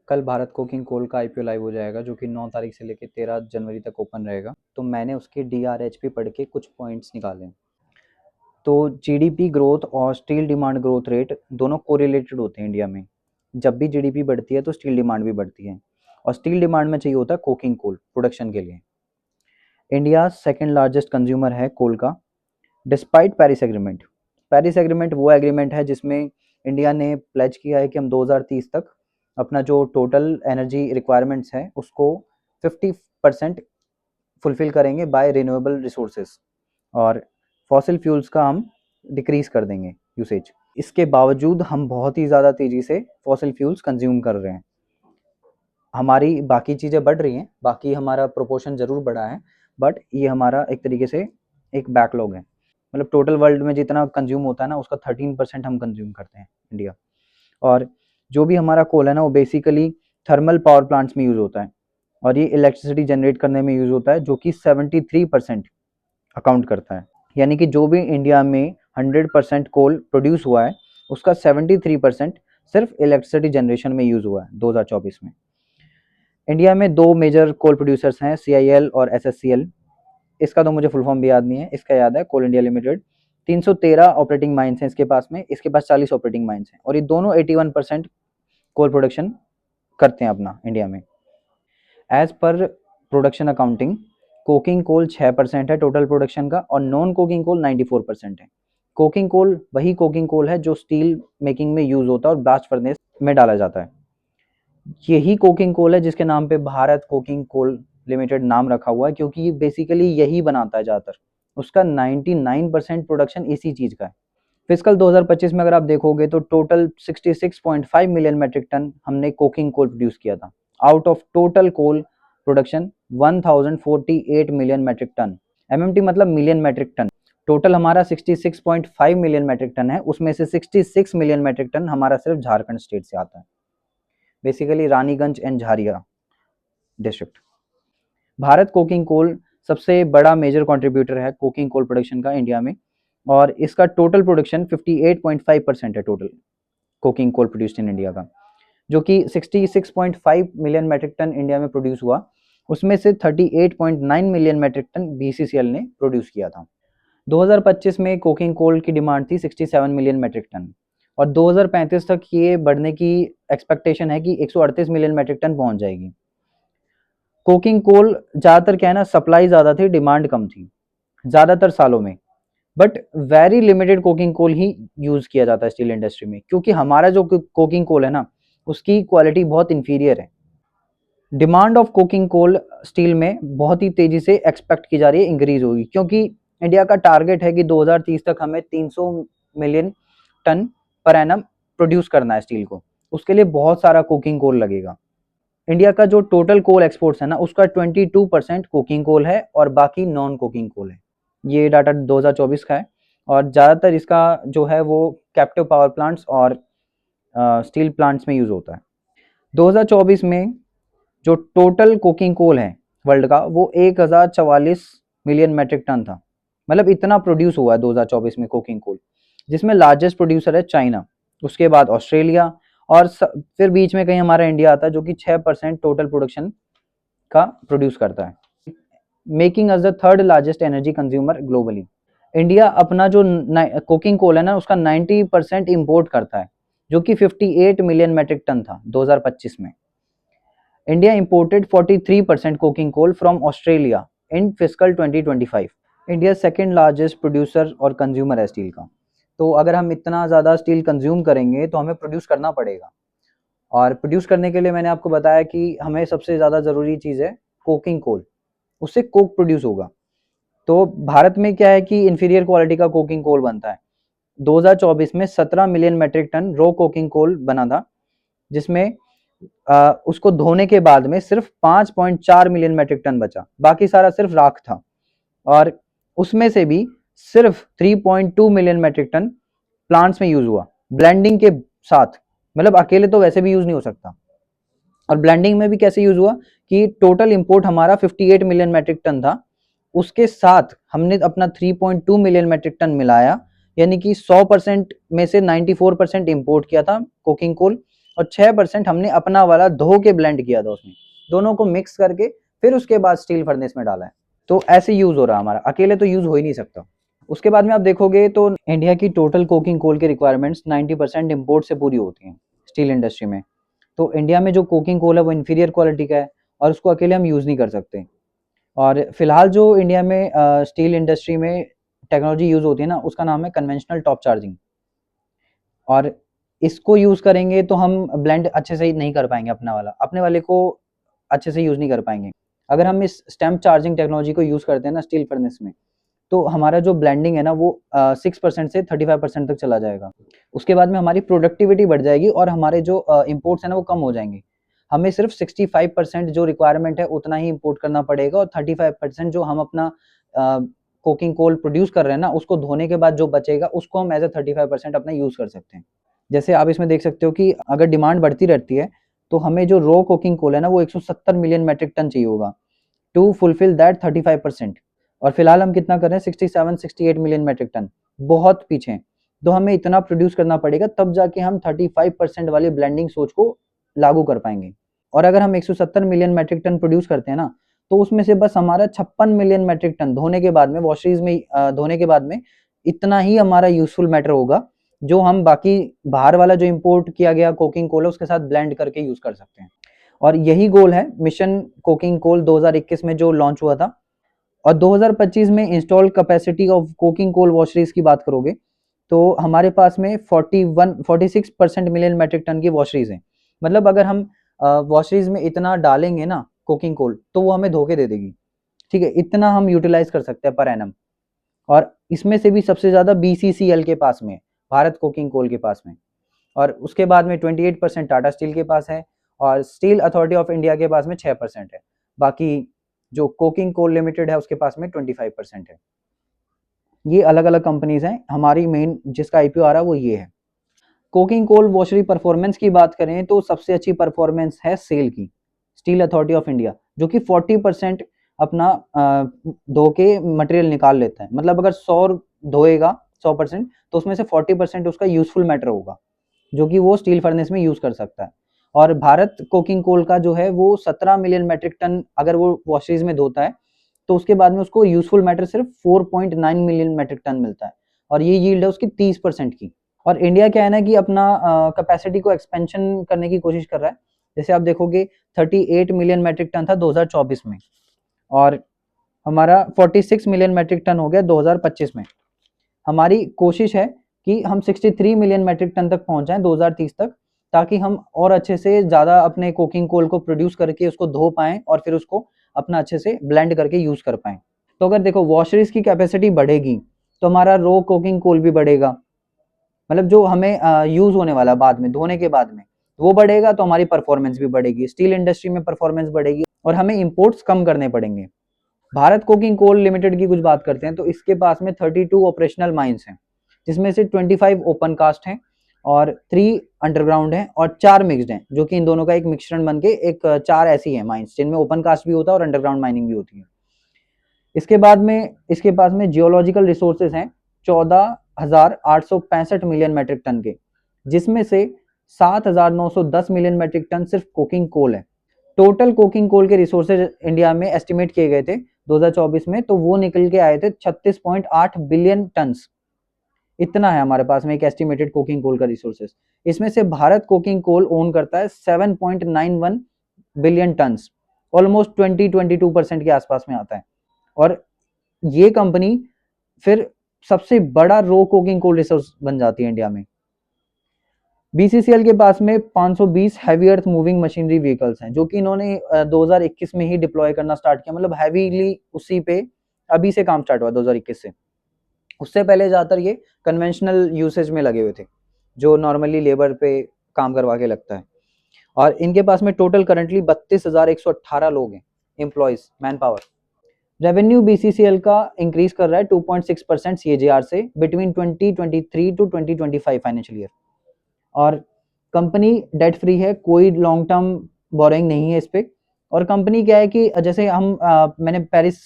कल भारत कोकिंग कोल का IPO live हो जाएगा जो कि 9 तारीख से लेकर 13 जनवरी तक ओपन रहेगा। तो मैंने उसके डीआरएचपी पढ़ के कुछ पॉइंट्स निकाले। तो जीडीपी ग्रोथ और स्टील डिमांड ग्रोथ रेट दोनों कोरिलेटेड होते हैं इंडिया में। जब भी जीडीपी बढ़ती है तो स्टील डिमांड भी बढ़ती है और स्टील डिमांड में चाहिए होता है कोकिंग कोल प्रोडक्शन के लिए। इंडिया सेकेंड लार्जेस्ट कंज्यूमर है कोल का despite Paris agreement. Paris agreement वो एग्रीमेंट है जिसमें इंडिया ने प्लेज किया है कि हम 2030 तक अपना जो टोटल एनर्जी रिक्वायरमेंट्स है उसको 50% फुलफिल करेंगे बाय रिन्यूएबल रिसोर्सेज और फॉसिल फ्यूल्स का हम डिक्रीज कर देंगे यूसेज। इसके बावजूद हम बहुत ही ज़्यादा तेज़ी से फॉसिल फ्यूल्स कंज्यूम कर रहे हैं। हमारी बाकी चीज़ें बढ़ रही हैं, बाकी हमारा प्रोपोर्शन ज़रूर बढ़ा है, बट ये हमारा एक तरीके से एक बैकलॉग है। मतलब टोटल वर्ल्ड में जितना कंज्यूम होता है ना उसका 13% हम कंज्यूम करते हैं इंडिया। और जो भी हमारा कोल है ना वो बेसिकली थर्मल पावर प्लांट्स में यूज़ होता है और ये इलेक्ट्रिसिटी जनरेट करने में यूज़ होता है जो कि 73% अकाउंट करता है। यानी कि जो भी इंडिया में 100% कोल प्रोड्यूस हुआ है उसका 73% सिर्फ इलेक्ट्रिसिटी जनरेशन में यूज़ हुआ है 2024 में। इंडिया में दो मेजर कोल प्रोड्यूसर्स हैं, CIL और SSCL। इसका तो मुझे फुल फॉर्म भी याद नहीं है, इसका याद है कोल इंडिया लिमिटेड। 313 ऑपरेटिंग माइंस हैं इसके पास में, इसके पास 40 ऑपरेटिंग माइंस हैं और ये दोनों 81% कोल प्रोडक्शन करते हैं अपना इंडिया में। As per production accounting coking coal 6% है टोटल प्रोडक्शन का और नॉन कोकिंग कोल 94% है। कोकिंग कोल वही कोकिंग कोल है जो स्टील मेकिंग में यूज होता है और ब्लास्ट फर्नेस में डाला जाता है। यही कोकिंग कोल है जिसके नाम पे भारत कोकिंग कोल लिमिटेड नाम रखा हुआ है क्योंकि बेसिकली यही बनाता है ज़्यादातर। उसका 99% प्रोडक्शन इसी चीज़ का है। फिस्कल 2025 में अगर आप देखोगे तो टोटल 66.5 मिलियन मेट्रिक टन हमने कोकिंग कोल प्रोड्यूस किया था out of total coal production 1048 million metric tonne. MMT मतलब मिलियन मेट्रिक टन। टोटल हमारा 66.5 मिलियन मेट्रिक टन है, उसमें से 66 मिलियन मेट्रिक टन हमारा सिर्फ झारखंड स्टेट से आता है, basically Raniganj and Jharia district. Bharat Coking Coal सबसे बड़ा मेजर कंट्रीब्यूटर है कोकिंग कोल प्रोडक्शन का इंडिया में और इसका टोटल प्रोडक्शन 58.5% है total coking coal produced in India का, जो कि 66.5 मिलियन मेट्रिक टन इंडिया में प्रोड्यूस हुआ। उसमें से 38.9 मिलियन मेट्रिक टन BCCL ने प्रोड्यूस किया था। 2025 में कोकिंग कोल की डिमांड थी 67 मिलियन मेट्रिक टन और 2035 तक ये बढ़ने की एक्सपेक्टेशन है कि 138 मिलियन मेट्रिक टन पहुंच जाएगी। कोकिंग कोल ज़्यादातर क्या है ना, सप्लाई ज़्यादा थी, डिमांड कम थी ज़्यादातर सालों में, but very limited coking coal ही यूज़ किया जाता है स्टील इंडस्ट्री में क्योंकि हमारा जो कोकिंग कोल है ना उसकी क्वालिटी बहुत इन्फीरियर है। Demand of coking coal steel में बहुत ही तेज़ी से एक्सपेक्ट की जा रही है इंक्रीज होगी क्योंकि इंडिया का टारगेट है कि 2030 तक हमें 300 million tonne per annum produce करना है स्टील को। उसके लिए बहुत सारा कोकिंग कोल लगेगा। इंडिया का जो टोटल कोल एक्सपोर्ट्स है ना उसका 22% कोकिंग कोल है और बाकी नॉन कोकिंग कोल है। ये डाटा 2024 का है और ज़्यादातर इसका जो है वो कैप्टिव पावर प्लांट्स और स्टील प्लांट्स में यूज़ होता है। 2024 में जो टोटल कोकिंग कोल है वर्ल्ड का वो 1044 मिलियन मेट्रिक टन था। मतलब इतना प्रोड्यूस हुआ है 2024 में कोकिंग कोल, जिसमें लार्जेस्ट प्रोड्यूसर है चाइना, उसके बाद ऑस्ट्रेलिया और फिर बीच में कहीं हमारा इंडिया आता है जो कि 6% टोटल प्रोडक्शन का प्रोड्यूस करता है, making us the third largest energy consumer globally. India अपना जो कोकिंग कोल है ना उसका 90% इम्पोर्ट करता है जो कि 58 मिलियन मेट्रिक टन था 2025 में। India imported 43% coking coal from Australia in fiscal 2025। India second largest producer और कंज्यूमर है स्टील का। तो अगर हम इतना ज़्यादा स्टील कंज्यूम करेंगे तो हमें प्रोड्यूस करना पड़ेगा और प्रोड्यूस करने के लिए मैंने आपको बताया कि हमें सबसे ज़्यादा ज़रूरी चीज़ है कोकिंग कोल, उससे कोक प्रोड्यूस होगा। तो भारत में क्या है कि इन्फीरियर क्वालिटी का कोकिंग कोल बनता है। 2024 में 17 मिलियन मेट्रिक टन रो कोकिंग कोल बना था जिसमें उसको धोने के बाद में सिर्फ 5.4 मिलियन मेट्रिक टन बचा, बाकी सारा सिर्फ राख था और उसमें से भी सिर्फ 3.2 मिलियन मेट्रिक टन प्लांट्स में यूज हुआ ब्लेंडिंग के साथ। मतलब अकेले तो वैसे भी यूज नहीं हो सकता और ब्लेंडिंग में भी कैसे यूज हुआ कि टोटल इंपोर्ट हमारा 58 मिलियन मेट्रिक टन था, उसके साथ हमने अपना 3.2 मिलियन मेट्रिक टन मिलाया, यानी कि 100% में से 94% इंपोर्ट किया था कोकिंग कोल और 6% हमने अपना वाला धो के ब्लेंड किया था उसमें, दोनों को मिक्स करके फिर उसके बाद स्टील फर्नेस में डाला है। तो ऐसे यूज हो रहा है हमारा, अकेले तो यूज हो ही नहीं सकता। उसके बाद में आप देखोगे तो इंडिया की टोटल कोकिंग कोल की रिक्वायरमेंट्स 90% इम्पोर्ट से पूरी होती हैं स्टील इंडस्ट्री में। तो इंडिया में जो कोकिंग कोल है वो इन्फीरियर क्वालिटी का है और उसको अकेले हम यूज़ नहीं कर सकते। और फिलहाल जो इंडिया में स्टील इंडस्ट्री में टेक्नोलॉजी यूज़ होती है ना, उसका नाम है कन्वेंशनल टॉप चार्जिंग। और इसको यूज़ करेंगे तो हम ब्लेंड अच्छे से नहीं कर पाएंगे, अपने वाले को अच्छे से यूज़ नहीं कर पाएंगे। अगर हम इस स्टैम्प चार्जिंग टेक्नोलॉजी को यूज़ करते हैं ना स्टील फर्नेस में, तो हमारा जो ब्लेंडिंग है ना वो 6% से 35% तक चला जाएगा। उसके बाद में हमारी प्रोडक्टिविटी बढ़ जाएगी और हमारे जो इम्पोर्ट्स हैं ना वो कम हो जाएंगे। हमें सिर्फ 65% जो रिक्वायरमेंट है उतना ही इम्पोर्ट करना पड़ेगा और 35% जो हम अपना कोकिंग कोल प्रोड्यूस कर रहे हैं ना, उसको धोने के बाद जो बचेगा उसको हम एज ए 35% अपना यूज़ कर सकते हैं। जैसे आप इसमें देख सकते हो कि अगर डिमांड बढ़ती रहती है तो हमें जो रॉ कोकिंग कोल है ना वो 170 मिलियन मेट्रिक टन चाहिए होगा टू फुलफिल दैट 35%। और फिलहाल हम कितना कर रहे हैं, 67-68 मिलियन मेट्रिक टन, बहुत पीछे हैं। तो हमें इतना प्रोड्यूस करना पड़ेगा तब जाके हम 35% वाली ब्लेंडिंग सोच को लागू कर पाएंगे। और अगर हम 170 मिलियन मेट्रिक टन प्रोड्यूस करते हैं ना, तो उसमें से बस हमारा 56 मिलियन मेट्रिक टन धोने के बाद में, वॉशरीज में धोने के बाद में इतना ही हमारा यूजफुल मैटर होगा, जो हम बाकी बाहर वाला जो इंपोर्ट किया गया कोकिंग कोल है उसके साथ ब्लेंड करके यूज कर सकते हैं। और यही गोल है मिशन कोकिंग कोल 2021 में जो लॉन्च हुआ था। और 2025 में install capacity of coking coal washeries की बात करोगे तो हमारे पास में 46% मिलियन मेट्रिक टन की वॉशरीज हैं। मतलब अगर हम वॉशरीज में इतना डालेंगे ना कोकिंग कोल तो वो हमें धोखे दे देगी, ठीक है, इतना हम यूटिलाइज कर सकते हैं पर एनम। और इसमें से भी सबसे ज्यादा बीसीसीएल के पास में, भारत कोकिंग कोल के पास में। और उसके बाद में 28% टाटा स्टील के पास है और स्टील अथॉरिटी ऑफ इंडिया के पास में 6% है। बाकी जो कोकिंग कोल लिमिटेड है उसके पास में 25% है। ये अलग अलग कंपनीज हैं, हमारी मेन जिसका आईपीओ आ रहा है वो ये है। कोकिंग कोल वॉशरी परफॉर्मेंस की बात करें तो सबसे अच्छी परफॉर्मेंस है सेल की, स्टील अथॉरिटी ऑफ इंडिया, जो कि 40% अपना धो के मटेरियल निकाल लेता है। मतलब अगर 100 धोएगा 100%, तो उसमें से 40% उसका यूजफुल मैटर होगा जो कि वो स्टील फर्नेस में यूज कर सकता है। और भारत कोकिंग कोल का जो है वो 17 मिलियन मेट्रिक टन अगर वो वॉशरीज में धोता है तो उसके बाद में उसको यूजफुल मैटर सिर्फ 4.9 मिलियन मेट्रिक टन मिलता है, और ये यील्ड है उसकी 30% की। और इंडिया क्या है ना कि अपना कैपेसिटी को एक्सपेंशन करने की कोशिश कर रहा है। जैसे आप देखोगे 38 मिलियन मेट्रिक टन था 2024 में, और हमारा 46 मिलियन मेट्रिक टन हो गया 2025 में। हमारी कोशिश है कि हम 63 मिलियन मेट्रिक टन तक पहुंच जाएं 2030 तक, ताकि हम और अच्छे से ज़्यादा अपने कोकिंग कोल को प्रोड्यूस करके उसको धो पाएं और फिर उसको अपना अच्छे से ब्लेंड करके यूज़ कर पाएं। तो अगर देखो वॉशरीज की कैपेसिटी बढ़ेगी तो हमारा रो कोकिंग कोल भी बढ़ेगा, मतलब जो हमें यूज़ होने वाला बाद में धोने के बाद में वो बढ़ेगा, तो हमारी परफॉर्मेंस भी बढ़ेगी, स्टील इंडस्ट्री में परफॉर्मेंस बढ़ेगी और हमें इंपोर्ट्स कम करने पड़ेंगे। भारत कोकिंग कोल लिमिटेड की कुछ बात करते हैं तो इसके पास में 32 ऑपरेशनल माइंस हैं, जिसमें से 25 ओपन कास्ट हैं और 3 अंडरग्राउंड हैं और 4 मिक्स्ड हैं, जो कि इन दोनों का एक मिश्रण बन के एक 4 ऐसी हैं माइंस जिनमें ओपन कास्ट भी होता है और अंडरग्राउंड माइनिंग भी होती है। इसके बाद में इसके पास में जियोलॉजिकल रिसोर्सेज हैं 14,865 मिलियन मेट्रिक टन के, जिसमें से 7,910 मिलियन मेट्रिक टन सिर्फ कोकिंग कोल है। टोटल कोकिंग कोल के रिसोर्सेज इंडिया में एस्टिमेट किए गए थे 2024 में, तो वो निकल के आए थे 36.8 बिलियन टन्स। इतना है हमारे पास में एक एस्टिमेटेड कोकिंग कोल का रिसोर्सेज। इसमें से भारत कोकिंग कोल ओन करता है 7.91 बिलियन टन्स, ऑलमोस्ट 20-22% के आसपास में आता है। और ये कंपनी फिर सबसे बड़ा रो कोकिंग कोल रिसोर्स बन जाती है इंडिया में। बीसीसीएल के पास में 520 heavy earth moving machinery vehicles हैं, जो कि इन्होंने 2021 में ही डिप्लॉय करना स्टार्ट किया, मतलब हैवीली उसी पे अभी से काम स्टार्ट हुआ 2021 से। उससे पहले ज़्यादातर ये कन्वेंशनल यूसेज में लगे हुए थे, जो नॉर्मली लेबर पे काम करवा के लगता है। और इनके पास में टोटल करंटली 32,118 लोग हैं, employees, man power. Revenue BCCL का इंक्रीज कर रहा है 2.6% सीएजीआर से बिटवीन 2023 टू 2025 फाइनेंशियल ईयर। और कंपनी डेट फ्री है, कोई लॉन्ग टर्म बोरिंग नहीं है इस पे। और कंपनी क्या है कि जैसे मैंने पेरिस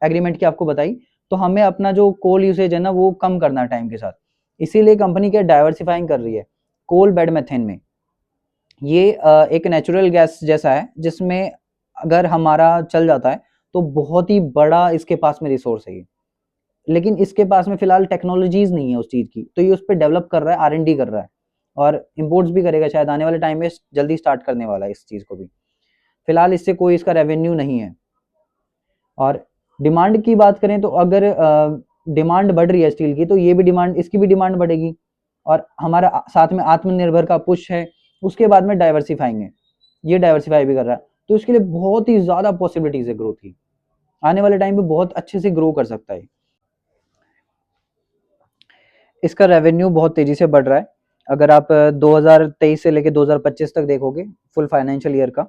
एग्रीमेंट की आपको बताई, तो हमें अपना जो कोल यूसेज है ना वो कम करना है टाइम के साथ, इसीलिए कंपनी क्या डाइवर्सिफाइंग कर रही है कोल बेड मेथेन में। ये एक नेचुरल गैस जैसा है जिसमें अगर हमारा चल जाता है तो बहुत ही बड़ा इसके पास में रिसोर्स है ये। लेकिन इसके पास में फिलहाल टेक्नोलॉजीज नहीं है उस चीज की, तो ये उस पर डेवलप कर रहा है, R&D कर रहा है और इम्पोर्ट्स भी करेगा शायद आने वाले टाइम में, जल्दी स्टार्ट करने वाला है इस चीज को भी। फिलहाल इससे कोई इसका रेवेन्यू नहीं है। और डिमांड की बात करें तो अगर डिमांड बढ़ रही है स्टील की, तो ये भी डिमांड, इसकी भी डिमांड बढ़ेगी। और हमारा साथ में आत्मनिर्भर का पुश है, उसके बाद में डाइवर्सिफाइंग, ये डाइवर्सिफाई भी कर रहा है, तो इसके लिए बहुत ही ज़्यादा पॉसिबिलिटीज़ है ग्रोथ की। आने वाले टाइम में बहुत अच्छे से ग्रो कर सकता है। इसका रेवेन्यू बहुत तेज़ी से बढ़ रहा है। अगर आप 2023 से लेकर 2025 तक देखोगे फुल फाइनेंशियल ईयर का,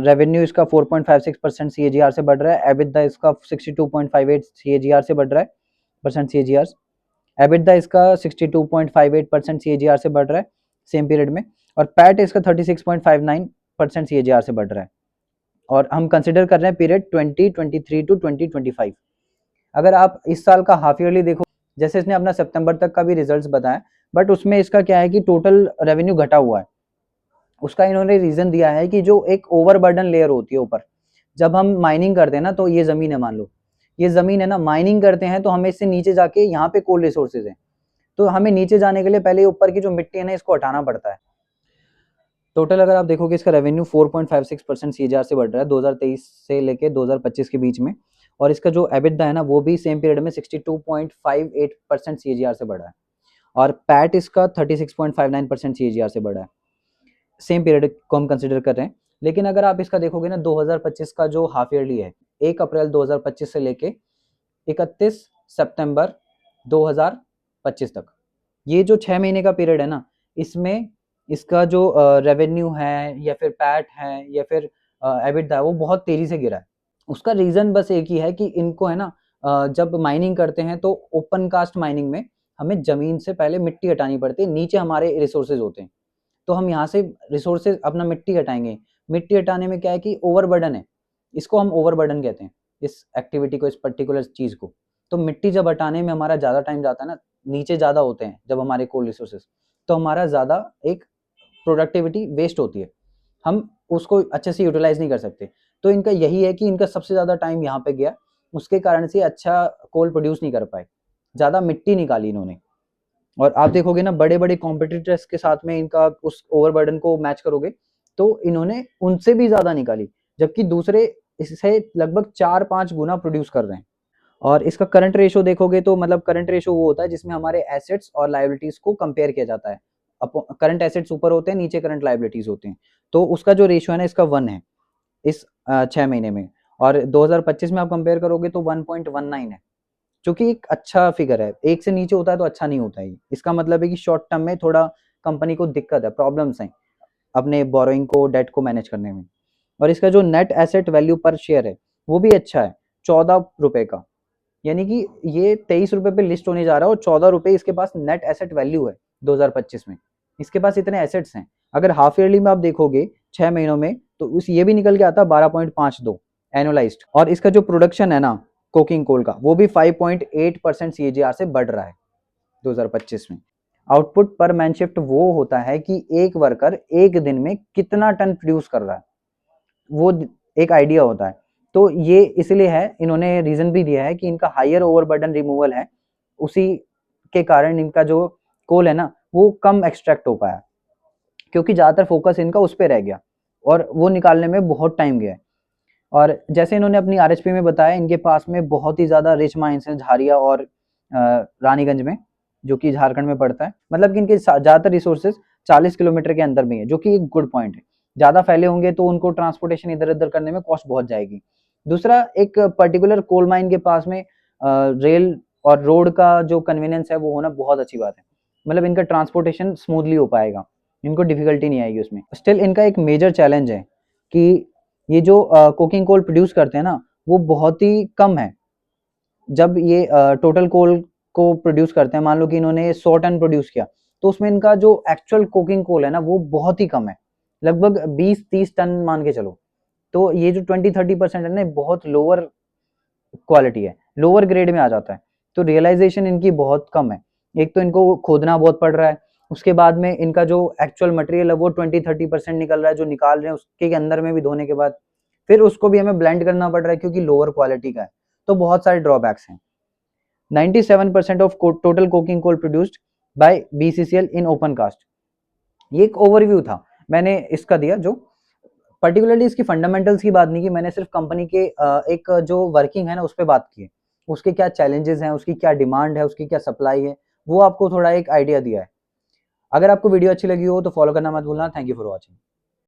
रेवेन्यू इसका 4.56% CAGR से बढ़ रहा है। एबिटदा इसका 62.58 CAGR से बढ़ रहा है, परसेंट CAGR। एबिटदा इसका 62.58% CAGR से बढ़ रहा है सेम पीरियड में। और पैट इसका 36.59% CAGR से बढ़ रहा है। और हम कंसिडर कर रहे हैं पीरियड 2023 टू 2025। अगर आप इस साल का हाफ ईयरली देखो, जैसे इसने अपना सितंबर तक का भी रिजल्ट्स बताया, बट उसमें इसका क्या है कि टोटल रेवेन्यू घटा हुआ है। उसका इन्होंने रीजन दिया है कि जो एक ओवरबर्डन लेयर होती है ऊपर, जब हम माइनिंग करते हैं ना, तो ये जमीन है, मान लो ये जमीन है ना, माइनिंग करते हैं तो हमें इससे नीचे जाके यहाँ पे कोल रिसोर्सेज है, तो हमें नीचे जाने के लिए पहले ऊपर की जो मिट्टी है ना, इसको हटाना पड़ता है। टोटल अगर आप देखोगे इसका रेवेन्यू 4.56% CAGR से बढ़ रहा है 2023 से लेके 2025 के बीच में। और इसका जो एबिटदा है ना, वो भी सेम पीरियड में 62.58% CAGR से बढ़ा है। और पैट इसका 36.59% CAGR से बढ़ा है, सेम पीरियड को हम कंसिडर कर रहे हैं। लेकिन अगर आप इसका देखोगे ना, 2025 का जो हाफ ईयरली है, 1 अप्रैल 2025 से लेके 31 सितंबर 2025 तक, ये जो 6 महीने का पीरियड है ना, इसमें इसका जो रेवेन्यू है या फिर पैट है या फिर एबिटदा है, वो बहुत तेजी से गिरा है। उसका रीजन बस एक ही है कि इनको है ना, जब माइनिंग करते हैं तो ओपन कास्ट माइनिंग में हमें जमीन से पहले मिट्टी हटानी पड़ती है, नीचे हमारे रिसोर्सेज होते हैं, तो हम यहाँ से रिसोर्सेज अपना मिट्टी हटाएंगे। मिट्टी हटाने में क्या है कि ओवरबर्डन है, इसको हम ओवरबर्डन कहते हैं, इस एक्टिविटी को, इस पर्टिकुलर चीज को। तो मिट्टी जब हटाने में हमारा ज्यादा टाइम जाता है ना, नीचे ज्यादा होते हैं जब हमारे कोल रिसोर्सेज, तो हमारा ज्यादा एक प्रोडक्टिविटी वेस्ट होती है, हम उसको अच्छे से यूटिलाइज नहीं कर सकते। तो इनका यही है कि इनका सबसे ज्यादा टाइम यहाँ पे गया, उसके कारण से अच्छा कोल प्रोड्यूस नहीं कर पाए, ज्यादा मिट्टी निकाली इन्होंने। और आप देखोगे ना, बड़े बड़े कॉम्पिटिटर्स के साथ में इनका उस ओवरबर्डन को मैच करोगे तो इन्होंने उनसे भी ज्यादा निकाली, जबकि दूसरे इससे लगभग 4-5 गुना प्रोड्यूस कर रहे हैं। और इसका करंट रेशो देखोगे तो मतलब करंट रेशो वो होता है जिसमें हमारे एसेट्स और लाइबिलिटीज को कंपेयर किया जाता है। करंट एसेट्स ऊपर होते हैं, नीचे करंट लाइबिलिटीज होते हैं, तो उसका जो रेशियो है ना, इसका 1 है इस 6 महीने में। और 2025 में आप कंपेयर करोगे तो 1.19 है, जो कि एक अच्छा फिगर है। एक से नीचे होता है तो अच्छा नहीं होता है। इसका मतलब है कि शॉर्ट टर्म में थोड़ा कंपनी को दिक्कत है, प्रॉब्लम्स हैं अपने बोरोइंग को, डेट को मैनेज करने में। और इसका जो नेट एसेट वैल्यू पर शेयर है, वो भी अच्छा है, 14 रुपए का, यानी कि ये 23 रुपए पे लिस्ट होने जा रहा है और 14 रुपए इसके पास नेट एसेट वैल्यू है 2025 में। इसके पास इतने एसेट्स हैं। अगर हाफ ईयरली में आप देखोगे 6 महीनों में, तो उस ये भी निकल के आता 12.52 एनुअलाइज्ड। और इसका जो प्रोडक्शन है ना कोकिंग कोल का, वो भी 5.8% CAGR से बढ़ रहा है 2025 में। आउटपुट पर मैन शिफ्ट वो होता है कि एक वर्कर एक दिन में कितना टन प्रोड्यूस कर रहा है, वो एक आइडिया होता है। तो ये इसलिए है, इन्होंने रीजन भी दिया है कि इनका हायर ओवरबर्डन रिमूवल है, उसी के कारण इनका जो कोल है ना, वो कम एक्सट्रैक्ट हो पाया, क्योंकि ज्यादातर फोकस इनका उस पर रह गया और वो निकालने में बहुत टाइम गया है। और जैसे इन्होंने अपनी RHP में बताया, इनके पास में बहुत ही ज्यादा रिच माइंस हैं झारिया और रानीगंज में, जो कि झारखंड में पड़ता है। मतलब कि इनके ज्यादातर रिसोर्सेज 40 किलोमीटर के अंदर में है, जो कि एक गुड पॉइंट है। ज्यादा फैले होंगे तो उनको ट्रांसपोर्टेशन इधर उधर करने में कॉस्ट बहुत जाएगी। दूसरा, एक पर्टिकुलर कोल माइन के पास में रेल और रोड का जो कन्वीनियंस है वो होना बहुत अच्छी बात है। मतलब इनका ट्रांसपोर्टेशन स्मूथली हो पाएगा, इनको डिफिकल्टी नहीं आएगी उसमें। स्टिल इनका एक मेजर चैलेंज है कि ये जो कोकिंग कोल प्रोड्यूस करते हैं ना, वो बहुत ही कम है। जब ये टोटल कोल को प्रोड्यूस करते हैं, मान लो कि इन्होंने 100 टन प्रोड्यूस किया, तो उसमें इनका जो एक्चुअल कोकिंग कोल है ना, वो बहुत ही कम है, लगभग 20-30 टन मान के चलो। तो ये जो 20-30% है ना, बहुत लोअर क्वालिटी है, लोअर ग्रेड में आ जाता है। तो रियलाइजेशन इनकी बहुत कम है। एक तो इनको खोदना बहुत पड़ रहा है, उसके बाद में इनका जो एक्चुअल मटेरियल है वो 20-30% निकल रहा है, जो निकाल रहे हैं उसके अंदर में भी धोने के बाद फिर उसको भी हमें ब्लेंड करना पड़ रहा है क्योंकि लोअर क्वालिटी का है। तो बहुत सारे ड्रॉबैक्स हैं। 97% of total coking coal produced by BCCL in open cast. ये एक ओवरव्यू था मैंने इसका दिया, जो पर्टिकुलरली इसकी फंडामेंटल्स की बात नहीं की मैंने, सिर्फ कंपनी के एक जो वर्किंग है ना उस पर बात की है, उसके क्या चैलेंजेस हैं, उसकी क्या डिमांड है, उसकी क्या सप्लाई है, वो आपको थोड़ा एक आइडिया दिया है। अगर आपको वीडियो अच्छी लगी हो तो फॉलो करना मत भूलना। Thank you for watching.